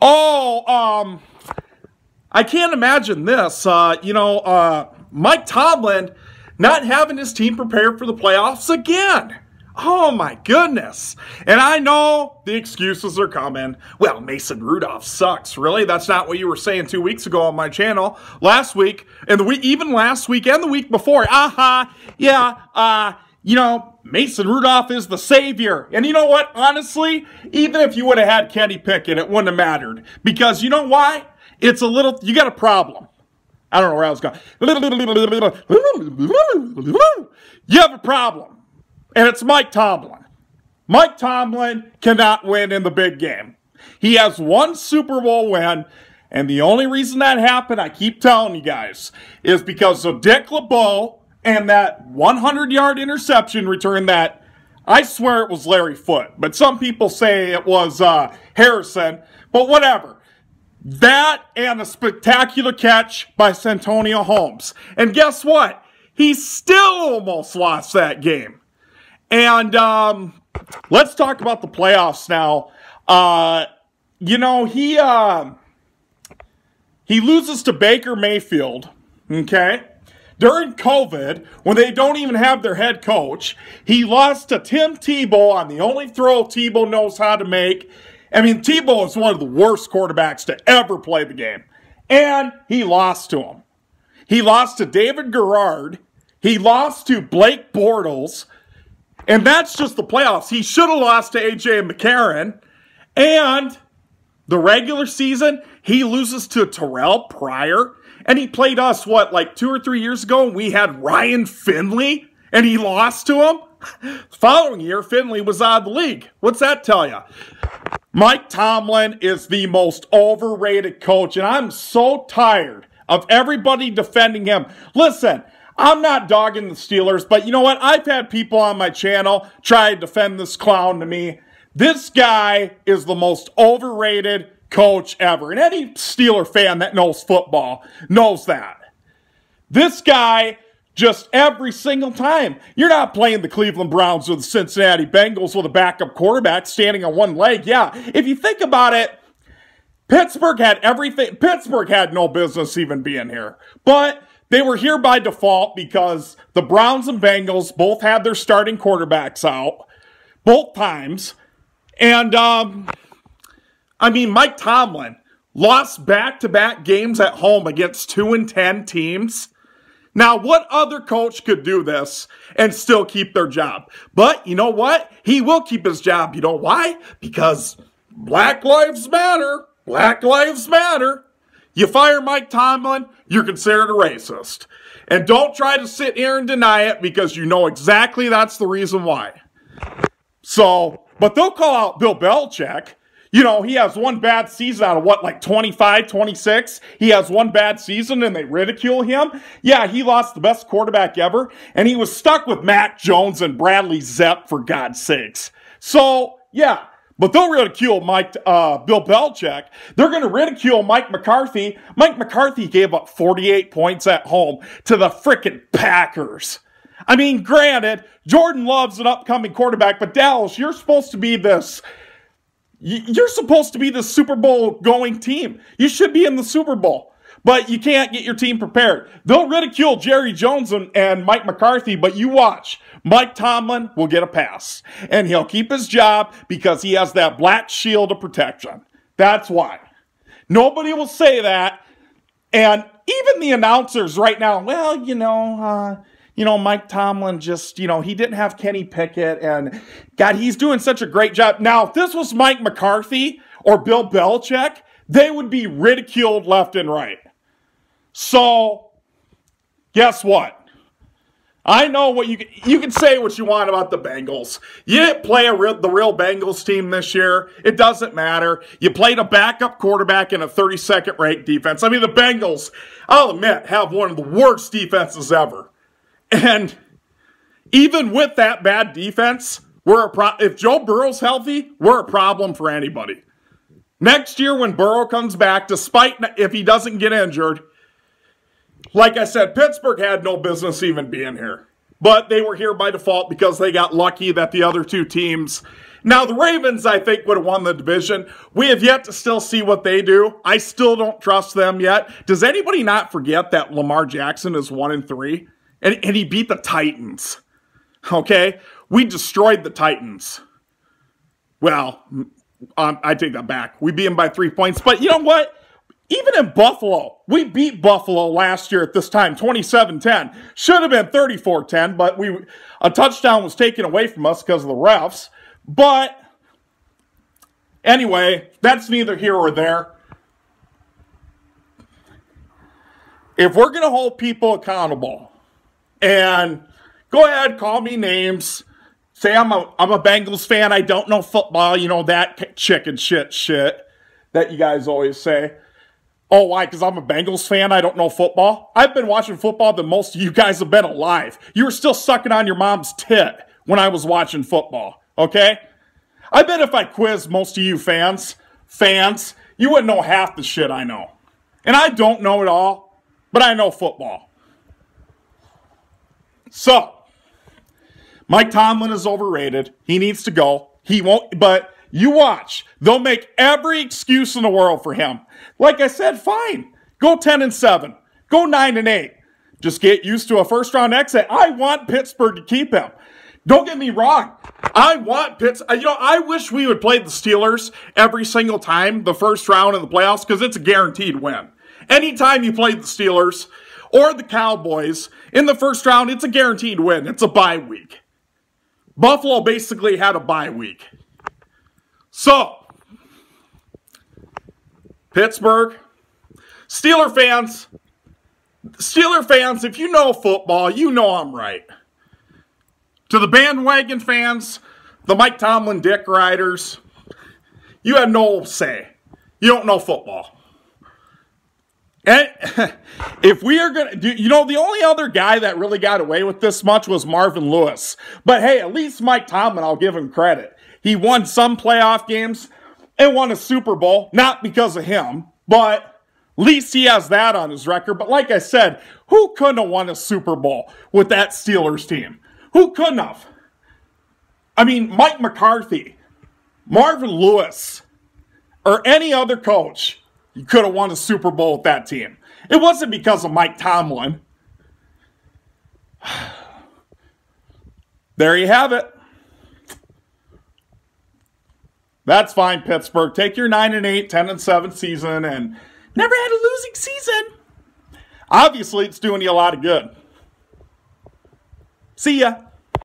Oh, I can't imagine this. Mike Tomlin not having his team prepared for the playoffs again. Oh, my goodness. And I know the excuses are coming. Well, Mason Rudolph sucks. Really? That's not what you were saying 2 weeks ago on my channel. Last week, and even last week and the week before. Mason Rudolph is the savior. And you know what? Honestly, even if you would have had Kenny Pickett, it wouldn't have mattered. Because you know why? You got a problem. I don't know where I was going. You have a problem. And it's Mike Tomlin. Mike Tomlin cannot win in the big game. He has one Super Bowl win, and the only reason that happened, I keep telling you guys, is because of Dick LeBeau and that 100-yard interception return that, I swear it was Larry Foote, but some people say it was Harrison, but whatever. That and a spectacular catch by Santonio Holmes. And guess what? He still almost lost that game. And let's talk about the playoffs now. He loses to Baker Mayfield, okay? During COVID, when they don't even have their head coach, he lost to Tim Tebow on the only throw Tebow knows how to make. I mean, Tebow is one of the worst quarterbacks to ever play the game. And he lost to him. He lost to David Garrard. He lost to Blake Bortles. And that's just the playoffs. He should have lost to A.J. McCarron. And the regular season, he loses to Terrell Pryor. And he played us, like 2 or 3 years ago? And we had Ryan Finley, and he lost to him? The following year, Finley was out of the league. What's that tell you? Mike Tomlin is the most overrated coach, and I'm so tired of everybody defending him. Listen, I'm not dogging the Steelers, but you know what? I've had people on my channel try to defend this clown to me. This guy is the most overrated coach ever. And any Steeler fan that knows football knows that. This guy, just every single time, you're not playing the Cleveland Browns or the Cincinnati Bengals with a backup quarterback standing on one leg. Yeah, if you think about it, Pittsburgh had everything. Pittsburgh had no business even being here. But they were here by default because the Browns and Bengals both had their starting quarterbacks out both times. And, Mike Tomlin lost back-to-back games at home against 2-10 teams. Now, what other coach could do this and still keep their job? But you know what? He will keep his job. You know why? Because Black Lives Matter. Black Lives Matter. You fire Mike Tomlin, you're considered a racist. And don't try to sit here and deny it because you know exactly that's the reason why. So, but they'll call out Bill Belichick. You know, he has one bad season out of 25, 26? He has one bad season and they ridicule him? Yeah, he lost the best quarterback ever, and he was stuck with Mac Jones and Bradley Zepp, for God's sakes. So, yeah, but they'll ridicule Bill Belichick. They're going to ridicule Mike McCarthy. Mike McCarthy gave up 48 points at home to the frickin' Packers. I mean, granted, Jordan Love's an upcoming quarterback, but Dallas, you're supposed to be this... You're supposed to be the Super Bowl going team. You should be in the Super Bowl, but you can't get your team prepared. They'll ridicule Jerry Jones and Mike McCarthy, but you watch. Mike Tomlin will get a pass, and he'll keep his job because he has that black shield of protection. That's why. Nobody will say that, and even the announcers right now, well, Mike Tomlin just, he didn't have Kenny Pickett, and God, he's doing such a great job. Now, if this was Mike McCarthy or Bill Belichick, they would be ridiculed left and right. So, guess what? I know what you can say what you want about the Bengals. You didn't play the real Bengals team this year. It doesn't matter. You played a backup quarterback in a 32nd ranked defense. I mean, the Bengals, I'll admit, have one of the worst defenses ever. And even with that bad defense, if Joe Burrow's healthy, we're a problem for anybody. Next year when Burrow comes back, if he doesn't get injured, like I said, Pittsburgh had no business even being here. but they were here by default because they got lucky that the other two teams. Now, the Ravens, I think, would have won the division. We have yet to still see what they do. I still don't trust them yet. Does anybody not forget that Lamar Jackson is 1-3? And he beat the Titans. Okay? We destroyed the Titans. Well, I take that back. We beat them by 3 points. But you know what? Even in Buffalo, we beat Buffalo last year at this time, 27-10. Should have been 34-10, but a touchdown was taken away from us because of the refs. But anyway, that's neither here or there. If we're going to hold people accountable, and go ahead, call me names, say I'm a Bengals fan, I don't know football, you know, that chicken shit that you guys always say. Oh, why? Because I'm a Bengals fan, I don't know football? I've been watching football than most of you guys have been alive. You were still sucking on your mom's tit when I was watching football. Okay? I bet if I quizzed most of you fans, you wouldn't know half the shit I know. And I don't know it all, but I know football. So, Mike Tomlin is overrated. He needs to go. He won't, but you watch. They'll make every excuse in the world for him. Like I said, fine. Go 10-7. Go 9-8. Just get used to a first-round exit. I want Pittsburgh to keep him. Don't get me wrong. I want Pittsburgh. You know, I wish we would play the Steelers every single time, the first round of the playoffs, because it's a guaranteed win. Anytime you play the Steelers or the Cowboys in the first round, it's a guaranteed win. It's a bye week. Buffalo basically had a bye week. So, Pittsburgh, Steeler fans, if you know football, you know I'm right. To the bandwagon fans, the Mike Tomlin dick riders, you have no say. You don't know football. And if we are going to do, you know, the only other guy that really got away with this much was Marvin Lewis. But hey, at least Mike Tomlin, I'll give him credit. He won some playoff games and won a Super Bowl, not because of him, but at least he has that on his record. But like I said, who couldn't have won a Super Bowl with that Steelers team? Who couldn't have? I mean, Mike McCarthy, Marvin Lewis, or any other coach, you could have won a Super Bowl with that team. It wasn't because of Mike Tomlin. There you have it. That's fine, Pittsburgh. Take your 9-8, 10-7 season and never had a losing season. Obviously, it's doing you a lot of good. See ya.